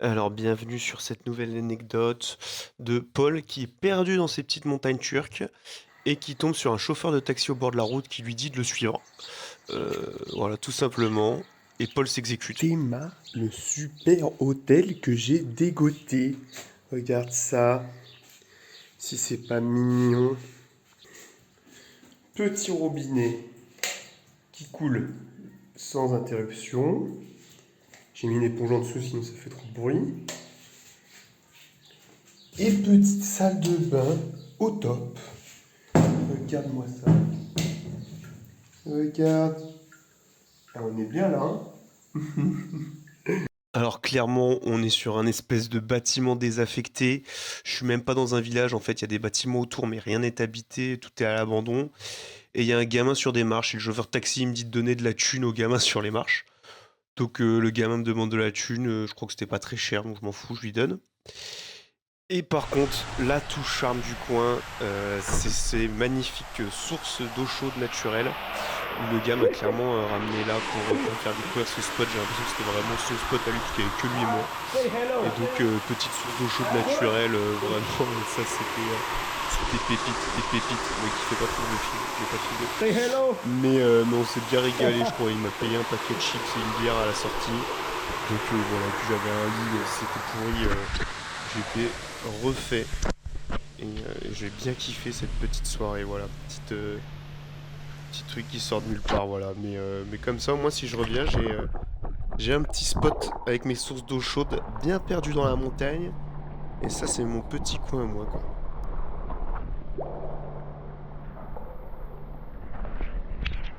Alors, bienvenue sur cette nouvelle anecdote de Paul qui est perdu dans ces petites montagnes turques et qui tombe sur un chauffeur de taxi au bord de la route qui lui dit de le suivre. Voilà, tout simplement. Et Paul s'exécute. Théma, le super hôtel que j'ai dégoté. Regarde ça, si c'est pas mignon. Petit robinet qui coule sans interruption. J'ai mis une éponge en dessous sinon ça fait trop de bruit. Et petite salle de bain au top. Regarde-moi ça. Regarde. Ah, on est bien là, hein. Alors clairement, on est sur un espèce de bâtiment désaffecté. Je suis même pas dans un village, en fait, il y a des bâtiments autour, mais rien n'est habité, tout est à l'abandon. Et il y a un gamin sur des marches, et le chauffeur de taxi il me dit de donner de la thune au gamin sur les marches. Donc le gamin me demande de la thune, je crois que c'était pas très cher, donc je m'en fous, je lui donne. Et par contre, l'atout charme du coin, c'est ces magnifiques sources d'eau chaude naturelle, où le gars m'a clairement ramené là pour me faire découvrir ce spot. J'ai l'impression que c'était vraiment son spot à lui, parce qu'il n'y avait que lui et moi. Et donc, petite source d'eau chaude naturelle, vraiment, ça c'était pépite, des pépites. Mais qui fait pas trop le film, je l'ai pas filmé. Mais on s'est bien régalé, je crois. Il m'a payé un paquet de chips et une bière à la sortie. Donc voilà, puis j'avais un lit, c'était pourri. J'étais refait et j'ai bien kiffé cette petite soirée, voilà, petit truc qui sort de nulle part, voilà. Mais comme ça, moi, si je reviens, j'ai un petit spot avec mes sources d'eau chaude bien perdu dans la montagne, et ça, c'est mon petit coin, moi, quoi.